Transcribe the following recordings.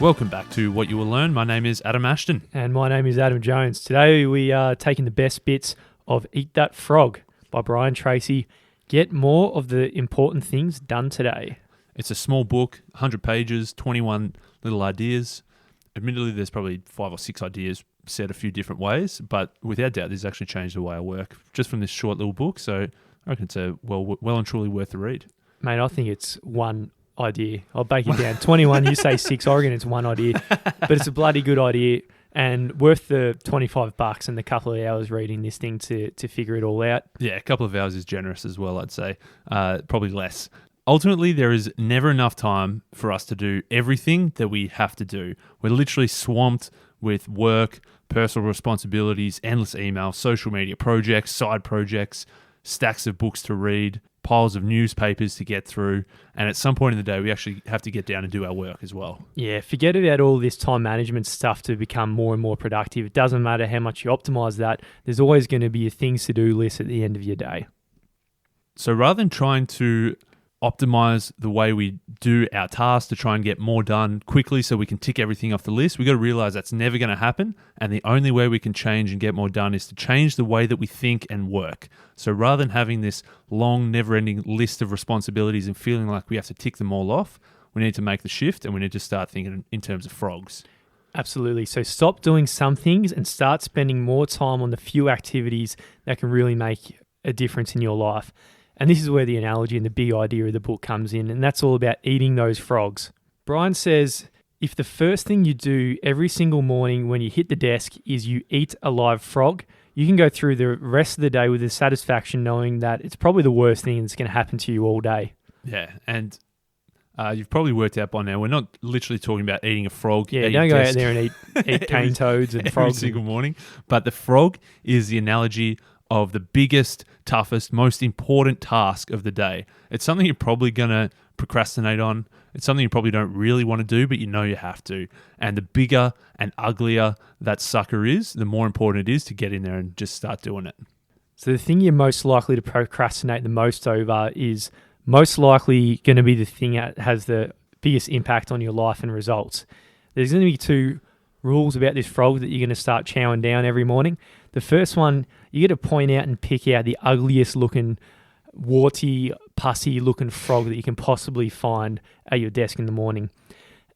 Welcome back to What You Will Learn. My name is Adam Ashton. And my name is Adam Jones. Today we are taking the best bits of Eat That Frog by Brian Tracy. Get more of the important things done today. It's a small book, 100 pages, 21 little ideas. Admittedly, there's probably 5 or 6 ideas said a few different ways, but without doubt, this has actually changed the way I work just from this short little book. So I reckon it's a well and truly worth the read. Mate, I think it's one idea. I'll break it down. 21, you say 6. I reckon it's one idea, but it's a bloody good idea and worth the $25 and the couple of hours reading this thing to figure it all out. Yeah, a couple of hours is generous as well, I'd say. Probably less. Ultimately, there is never enough time for us to do everything that we have to do. We're literally swamped with work, personal responsibilities, endless emails, social media projects, side projects, stacks of books to read, piles of newspapers to get through, and at some point in the day, we actually have to get down and do our work as well. Yeah, forget about all this time management stuff to become more and more productive. It doesn't matter how much you optimize that. There's always going to be a things to do list at the end of your day. So rather than trying to optimize the way we do our tasks to try and get more done quickly so we can tick everything off the list, we got to realize that's never going to happen. And the only way we can change and get more done is to change the way that we think and work. So rather than having this long, never-ending list of responsibilities and feeling like we have to tick them all off, we need to make the shift and we need to start thinking in terms of frogs. Absolutely. So stop doing some things and start spending more time on the few activities that can really make a difference in your life. And this is where the analogy and the big idea of the book comes in, and that's all about eating those frogs. Brian says, if the first thing you do every single morning when you hit the desk is you eat a live frog, you can go through the rest of the day with the satisfaction knowing that it's probably the worst thing that's going to happen to you all day. Yeah, and you've probably worked out by now, we're not literally talking about eating a frog. Yeah, don't go out there and eat cane toads and frogs. Every single morning. But the frog is the analogy of the biggest, toughest, most important task of the day. It's something you're probably going to procrastinate on. It's something you probably don't really want to do, but you know you have to. And the bigger and uglier that sucker is, the more important it is to get in there and just start doing it. So the thing you're most likely to procrastinate the most over is most likely going to be the thing that has the biggest impact on your life and results. There's going to be 2 rules about this frog that you're going to start chowing down every morning. The first one, you got to point out and pick out the ugliest looking, warty, pussy looking frog that you can possibly find at your desk in the morning.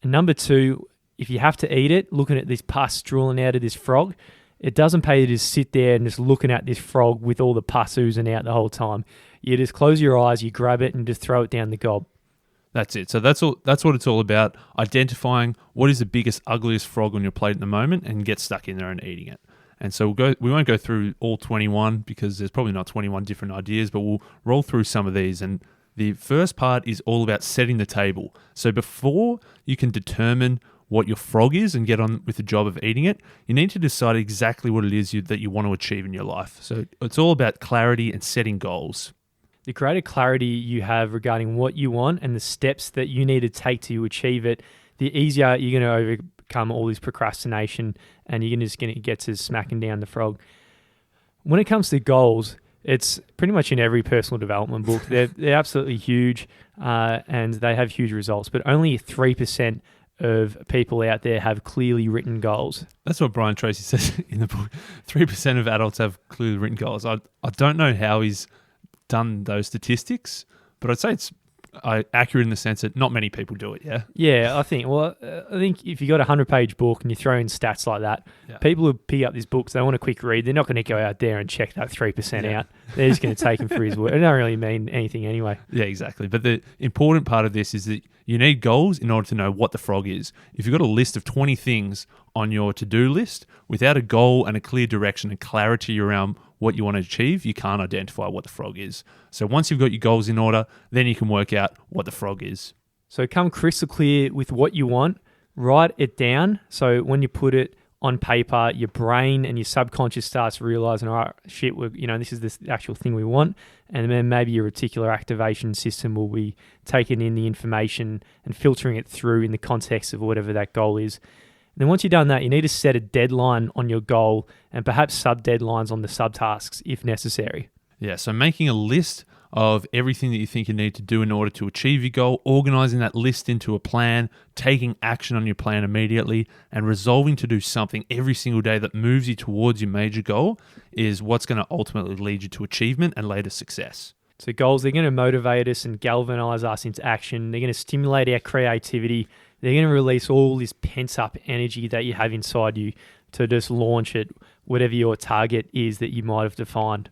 And number 2, if you have to eat it, looking at this pus drooling out of this frog, it doesn't pay to just sit there and just looking at this frog with all the pus oozing out the whole time. You just close your eyes, you grab it and just throw it down the gob. That's it. So that's what it's all about, identifying what is the biggest, ugliest frog on your plate at the moment and get stuck in there and eating it. And so we won't go through all 21 because there's probably not 21 different ideas, but we'll roll through some of these. And the first part is all about setting the table. So before you can determine what your frog is and get on with the job of eating it, you need to decide exactly what it is that you want to achieve in your life. So it's all about clarity and setting goals. The greater clarity you have regarding what you want and the steps that you need to take to achieve it, the easier you're going to overcome all this procrastination and you're just going to get to smacking down the frog. When it comes to goals, it's pretty much in every personal development book. They're absolutely huge and they have huge results, but only 3% of people out there have clearly written goals. That's what Brian Tracy says in the book. 3% of adults have clearly written goals. I don't know how he's done those statistics, but I'd say it's accurate in the sense that not many people do it, yeah? Yeah, I think if you got a 100-page book and you throw in stats like that, people who pick up this book, so they want a quick read, they're not going to go out there and check that 3% out. They're just going to take him for his word. It don't really mean anything anyway. Yeah, exactly. But the important part of this is that you need goals in order to know what the frog is. If you've got a list of 20 things on your to-do list, without a goal and a clear direction and clarity around what you want to achieve, you can't identify what the frog is. So once you've got your goals in order, then you can work out what the frog is. So come crystal clear with what you want, write it down. So when you put it on paper, your brain and your subconscious starts realizing, all right, shit, this is the actual thing we want. And then maybe your reticular activation system will be taking in the information and filtering it through in the context of whatever that goal is. And then once you've done that, you need to set a deadline on your goal and perhaps sub-deadlines on the subtasks if necessary. Yeah, so making a list of everything that you think you need to do in order to achieve your goal, organizing that list into a plan, taking action on your plan immediately, and resolving to do something every single day that moves you towards your major goal is what's going to ultimately lead you to achievement and later success. So goals, they're going to motivate us and galvanize us into action. They're going to stimulate our creativity. They're going to release all this pent-up energy that you have inside you to just launch it, whatever your target is that you might have defined.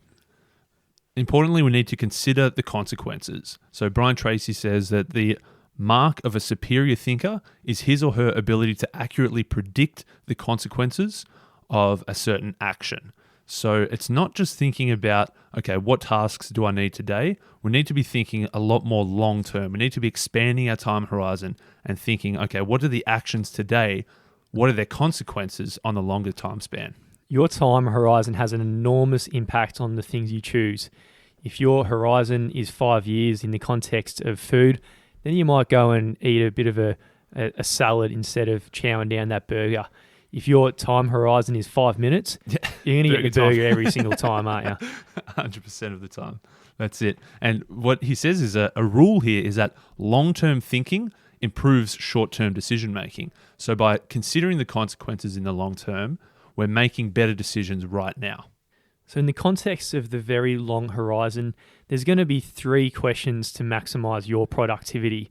Importantly, we need to consider the consequences. So Brian Tracy says that the mark of a superior thinker is his or her ability to accurately predict the consequences of a certain action. So it's not just thinking about, okay, what tasks do I need today? We need to be thinking a lot more long term. We need to be expanding our time horizon and thinking, okay, what are the actions today? What are their consequences on the longer time span? Your time horizon has an enormous impact on the things you choose. If your horizon is 5 years in the context of food, then you might go and eat a bit of a salad instead of chowing down that burger. If your time horizon is 5 minutes, you're going to get the burger every single time, aren't you? 100% of the time. That's it. And what he says is a rule here is that long-term thinking improves short-term decision-making. So by considering the consequences in the long term, we're making better decisions right now. So in the context of the very long horizon, there's going to be 3 questions to maximize your productivity.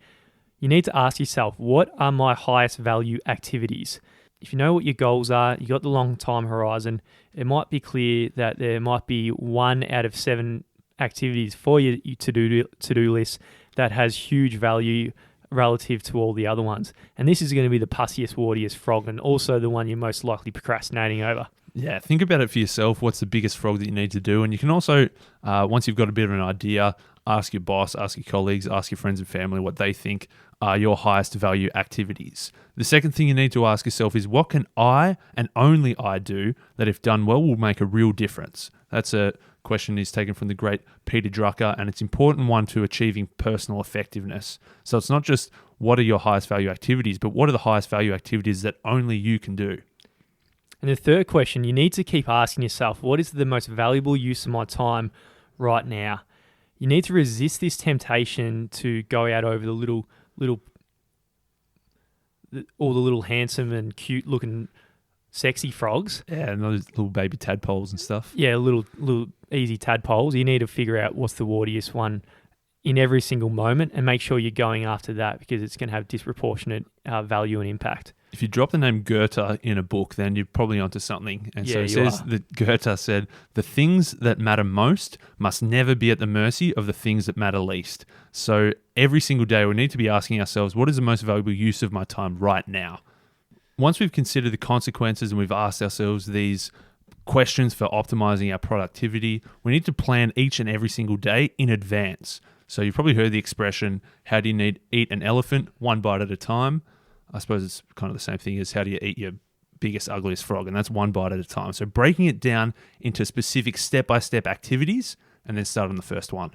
You need to ask yourself, what are my highest value activities? If you know what your goals are, you got the long time horizon, it might be clear that there might be 1 out of 7 activities for your to-do list that has huge value relative to all the other ones. And this is going to be the pussiest, wartiest frog, and also the one you're most likely procrastinating over. Yeah, think about it for yourself. What's the biggest frog that you need to do? And you can also, once you've got a bit of an idea, ask your boss, ask your colleagues, ask your friends and family what they think are your highest value activities. The second thing you need to ask yourself is, what can I and only I do that, if done well, will make a real difference? That's a question is taken from the great Peter Drucker, and it's an important one to achieving personal effectiveness. So it's not just what are your highest value activities, but what are the highest value activities that only you can do? And the third question, you need to keep asking yourself, what is the most valuable use of my time right now? You need to resist this temptation to go out over all the little handsome and cute looking sexy frogs. Yeah, and those little baby tadpoles and stuff. Yeah, little easy tadpoles. You need to figure out what's the wartiest one in every single moment and make sure you're going after that, because it's going to have disproportionate value and impact. If you drop the name Goethe in a book, then you're probably onto something. And so it says that Goethe said, the things that matter most must never be at the mercy of the things that matter least. So every single day we need to be asking ourselves, what is the most valuable use of my time right now? Once we've considered the consequences and we've asked ourselves these questions for optimizing our productivity, we need to plan each and every single day in advance. So you've probably heard the expression, how do you eat an elephant? 1 bite at a time. I suppose it's kind of the same thing as how do you eat your biggest, ugliest frog, and that's 1 bite at a time. So breaking it down into specific step-by-step activities and then start on the first one.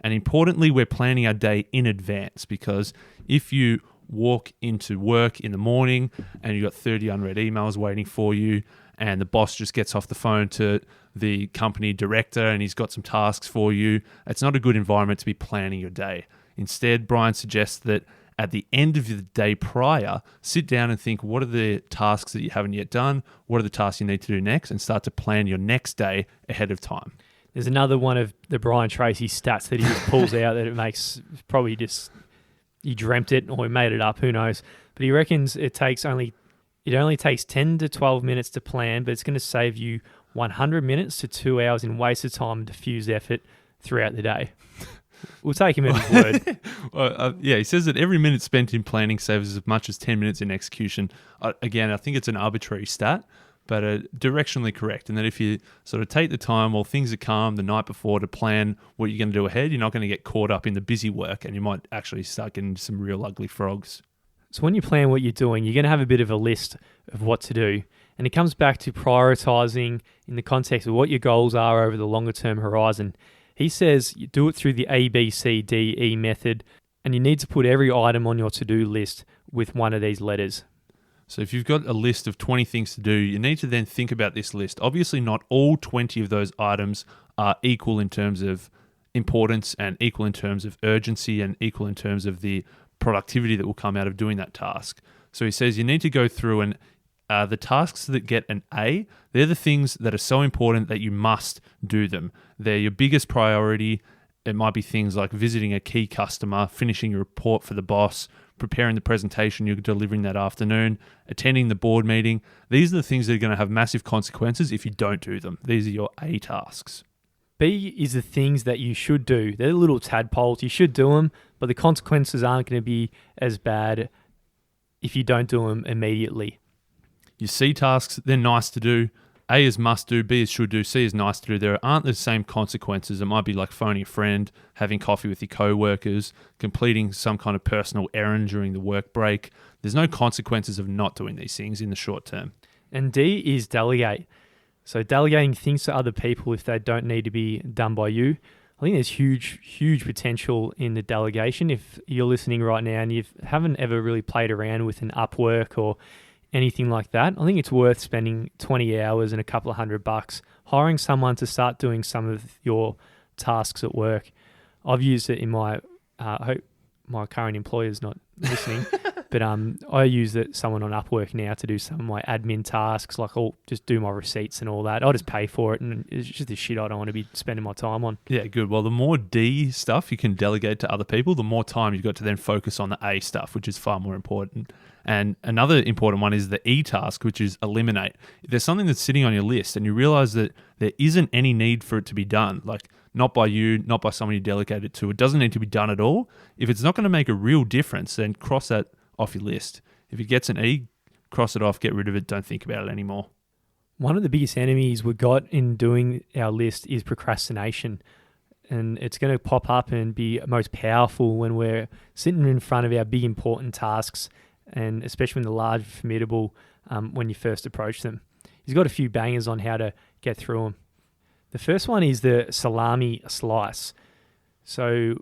And importantly, we're planning our day in advance, because if you walk into work in the morning and you've got 30 unread emails waiting for you, and the boss just gets off the phone to the company director and he's got some tasks for you, it's not a good environment to be planning your day. Instead, Brian suggests that at the end of the day prior, sit down and think, what are the tasks that you haven't yet done? What are the tasks you need to do next? And start to plan your next day ahead of time. There's another one of the Brian Tracy stats that he just pulls out that it makes probably just, he dreamt it or he made it up, who knows. But he reckons it only takes 10 to 12 minutes to plan, but it's going to save you 100 minutes to 2 hours in wasted time and diffused effort throughout the day. We'll take him at his word. Yeah, he says that every minute spent in planning saves as much as 10 minutes in execution. Again, I think it's an arbitrary stat, but directionally correct. And that if you sort of take the time while things are calm the night before to plan what you're going to do ahead, you're not going to get caught up in the busy work, and you might actually start getting some real ugly frogs. So when you plan what you're doing, you're going to have a bit of a list of what to do. And it comes back to prioritizing in the context of what your goals are over the longer term horizon. He says you do it through the A, B, C, D, E method, and you need to put every item on your to-do list with one of these letters. So if you've got a list of 20 things to do, you need to then think about this list. Obviously, not all 20 of those items are equal in terms of importance and equal in terms of urgency and equal in terms of the productivity that will come out of doing that task. So he says you need to go through and the tasks that get an A, they're the things that are so important that you must do them. They're your biggest priority. It might be things like visiting a key customer, finishing your report for the boss, preparing the presentation you're delivering that afternoon, attending the board meeting. These are the things that are going to have massive consequences if you don't do them. These are your A tasks. B is the things that you should do. They're little tadpoles. You should do them, but the consequences aren't going to be as bad if you don't do them immediately. Your C tasks, they're nice to do. A is must do, B is should do, C is nice to do. There aren't the same consequences. It might be like phoning a friend, having coffee with your co-workers, completing some kind of personal errand during the work break. There's no consequences of not doing these things in the short term. And D is delegate. So delegating things to other people if they don't need to be done by you. I think there's huge potential in the delegation. If you're listening right now and you haven't ever really played around with an Upwork or anything like that, I think it's worth spending 20 hours and a couple of $100 hiring someone to start doing some of your tasks at work. I've used it in my, I hope my current employer's not listening, but I use someone on Upwork now to do some of my admin tasks, like I'll just do my receipts and all that. I'll just pay for it, and it's just the shit I don't want to be spending my time on. Yeah, good. Well, the more D stuff you can delegate to other people, the more time you've got to then focus on the A stuff, which is far more important. And another important one is the E task, which is eliminate. If there's something that's sitting on your list and you realize that there isn't any need for it to be done, like not by you, not by someone you delegate it to, it doesn't need to be done at all. If it's not going to make a real difference, then cross that off your list. If it gets an E, cross it off, get rid of it, don't think about it anymore. One of the biggest enemies we've got in doing our list is procrastination. And it's going to pop up and be most powerful when we're sitting in front of our big important tasks, and especially when they're large, formidable, when you first approach them. He's got a few bangers on how to get through them. The first one is the salami slice. So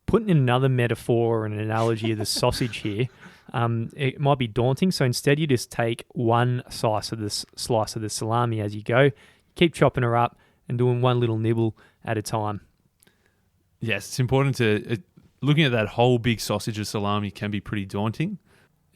putting in another metaphor or an analogy of the sausage here, it might be daunting. So instead you just take one slice of the salami as you go, keep chopping her up and doing one little nibble at a time. Yes, it's important to... looking at that whole big sausage of salami can be pretty daunting.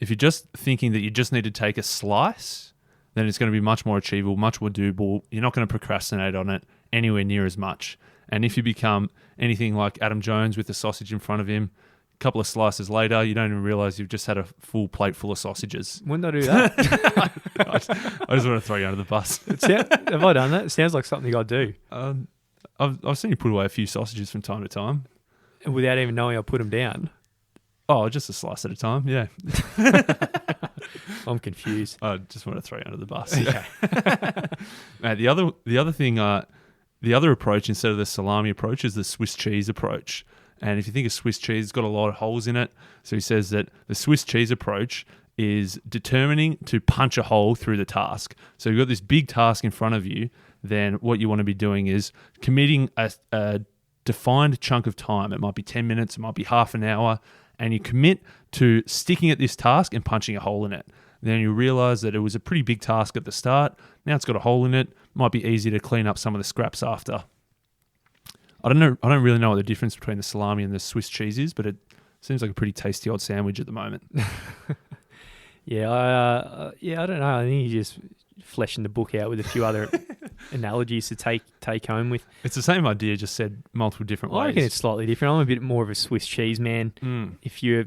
If you're just thinking that you just need to take a slice, then it's going to be much more achievable, much more doable. You're not going to procrastinate on it anywhere near as much. And if you become anything like Adam Jones with the sausage in front of him, a couple of slices later, you don't even realize you've just had a full plate full of sausages. When did I do that? I just want to throw you under the bus. Have I done that? It sounds like something I do. I've seen you put away a few sausages from time to time. Without even knowing I put them down? Oh, just a slice at a time, yeah. I'm confused. I just want to throw you under the bus. Okay. Mate, the other thing, the other approach instead of the salami approach is the Swiss cheese approach. And if you think of Swiss cheese, it's got a lot of holes in it. So he says that the Swiss cheese approach is determining to punch a hole through the task. So you've got this big task in front of you, then what you want to be doing is committing a defined chunk of time. It might be 10 minutes, it might be half an hour, and you commit to sticking at this task and punching a hole in it. Then you realize that it was a pretty big task at the start. Now it's got a hole in it. Might be easy to clean up some of the scraps after. I don't really know what the difference between the salami and the Swiss cheese is, but it seems like a pretty tasty old sandwich at the moment. I don't know. I think you're just fleshing the book out with a few other analogies to take home with. It's the same idea, just said multiple different ways. I reckon it's slightly different. I'm a bit more of a Swiss cheese man. If you're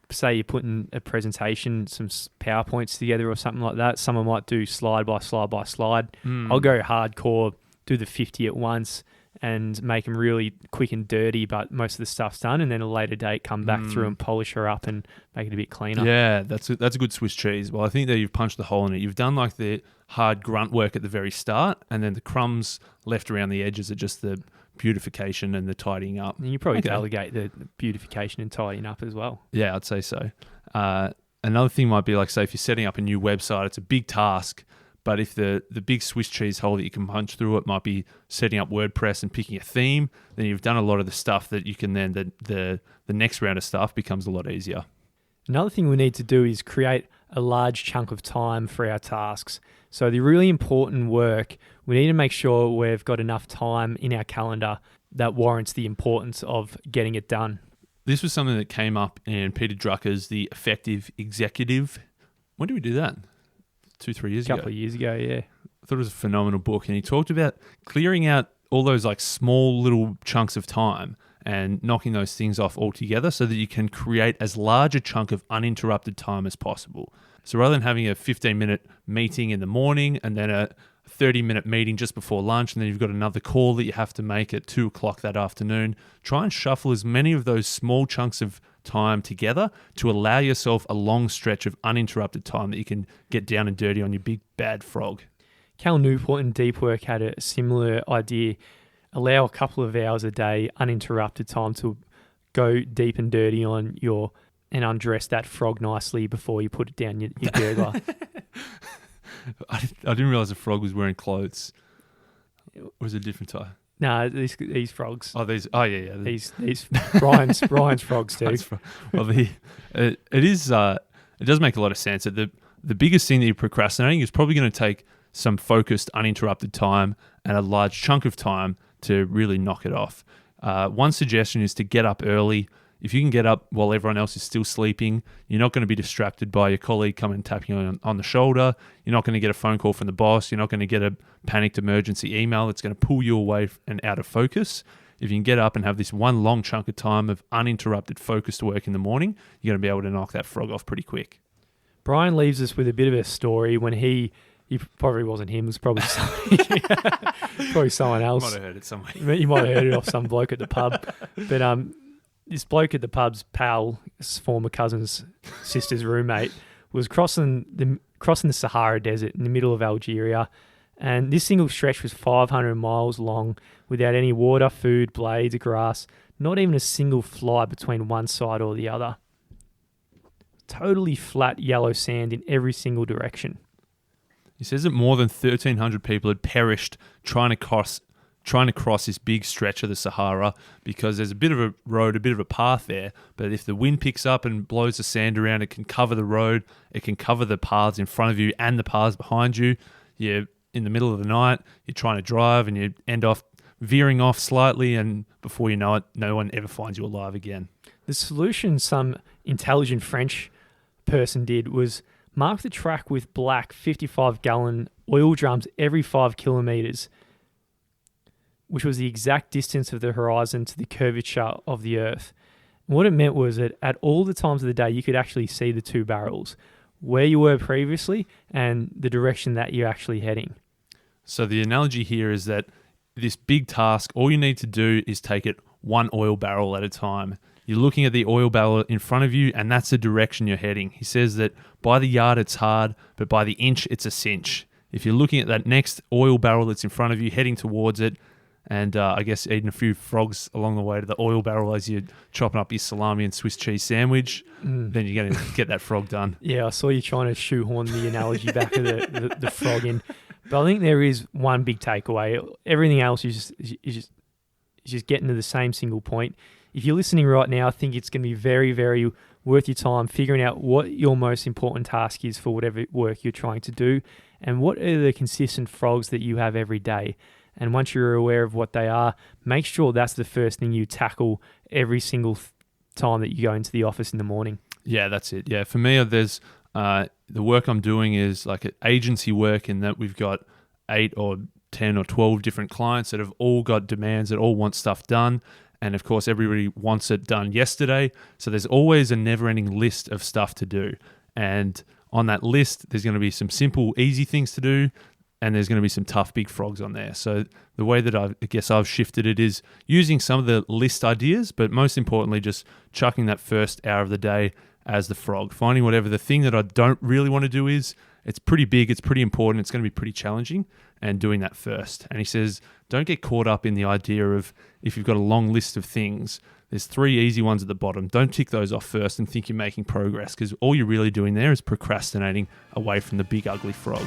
putting a presentation, some PowerPoints together or something like that, someone might do slide by slide by slide. I'll go hardcore, do the 50 at once and make them really quick and dirty, but most of the stuff's done, and then at a later date come back through and polish her up and make it a bit cleaner. Yeah, that's a good Swiss cheese. Well, I think that you've punched the hole in it. You've done like the hard grunt work at the very start, and then the crumbs left around the edges are just the beautification and the tidying up. And you probably delegate the beautification and tidying up as well. Yeah, I'd say so. Another thing might be like, say, if you're setting up a new website, it's a big task, but if the big Swiss cheese hole that you can punch through it might be setting up WordPress and picking a theme, then you've done a lot of the stuff that you can then, the next round of stuff becomes a lot easier. Another thing we need to do is create a large chunk of time for our tasks. So the really important work, we need to make sure we've got enough time in our calendar that warrants the importance of getting it done. This was something that came up in Peter Drucker's The Effective Executive. When did we do that? 2-3 years ago. A couple of years ago, yeah. I thought it was a phenomenal book, and he talked about clearing out all those like small little chunks of time and knocking those things off altogether so that you can create as large a chunk of uninterrupted time as possible. So rather than having a 15-minute meeting in the morning and then a 30-minute meeting just before lunch, and then you've got another call that you have to make at 2 o'clock that afternoon, try and shuffle as many of those small chunks of time together to allow yourself a long stretch of uninterrupted time that you can get down and dirty on your big bad frog. Cal Newport in Deep Work had a similar idea. Allow a couple of hours a day uninterrupted time to go deep and dirty on and undress that frog nicely before you put it down your gurgler. I didn't realize the frog was wearing clothes. Or was it a different type? No, these frogs. Oh, these. Oh, yeah. These Brian's frogs too. Well, it does make a lot of sense that the biggest thing that you're procrastinating is probably going to take some focused, uninterrupted time and a large chunk of time to really knock it off. One suggestion is to get up early. If you can get up while everyone else is still sleeping, you're not going to be distracted by your colleague coming and tapping you on the shoulder. You're not going to get a phone call from the boss. You're not going to get a panicked emergency email that's going to pull you away and out of focus. If you can get up and have this one long chunk of time of uninterrupted focused work in the morning, you're going to be able to knock that frog off pretty quick. Brian leaves us with a bit of a story when he probably wasn't him, it was probably somebody, probably someone else. You might have heard it somewhere. You might have heard it off some bloke at the pub. But this bloke at the pub's pal, his former cousin's sister's roommate, was crossing the Sahara Desert in the middle of Algeria. And this single stretch was 500 miles long without any water, food, blades, grass, not even a single fly between one side or the other. Totally flat yellow sand in every single direction. He says that more than 1,300 people had perished trying to cross this big stretch of the Sahara because there's a bit of a road, a bit of a path there. But if the wind picks up and blows the sand around, it can cover the road. It can cover the paths in front of you and the paths behind you. You're in the middle of the night. You're trying to drive and you end off veering off slightly. And before you know it, no one ever finds you alive again. The solution some intelligent French person did was mark the track with black 55-gallon oil drums every 5 kilometers, which was the exact distance of the horizon to the curvature of the Earth. And what it meant was that at all the times of the day, you could actually see the two barrels, where you were previously and the direction that you're actually heading. So the analogy here is that this big task, all you need to do is take it one oil barrel at a time. You're looking at the oil barrel in front of you, and that's the direction you're heading. He says that by the yard it's hard, but by the inch it's a cinch. If you're looking at that next oil barrel that's in front of you, heading towards it, and I guess eating a few frogs along the way to the oil barrel as you're chopping up your salami and Swiss cheese sandwich, then you're going to get that frog done. Yeah, I saw you trying to shoehorn the analogy back of the frog in. But I think there is one big takeaway. Everything else is just getting to the same single point. If you're listening right now, I think it's going to be very, very worth your time figuring out what your most important task is for whatever work you're trying to do and what are the consistent frogs that you have every day. And once you're aware of what they are, make sure that's the first thing you tackle every single time that you go into the office in the morning. Yeah, that's it. Yeah, for me, there's the work I'm doing is like agency work in that we've got 8 or 10 or 12 different clients that have all got demands, that all want stuff done. And of course, everybody wants it done yesterday. So there's always a never-ending list of stuff to do. And on that list, there's going to be some simple, easy things to do. And there's going to be some tough, big frogs on there. So the way that I've shifted it is using some of the list ideas, but most importantly, just chucking that first hour of the day as the frog. Finding whatever the thing that I don't really want to do is, it's pretty big, it's pretty important, it's going to be pretty challenging, and doing that first. And he says, don't get caught up in the idea of if you've got a long list of things, there's 3 easy ones at the bottom. Don't tick those off first and think you're making progress, because all you're really doing there is procrastinating away from the big ugly frog.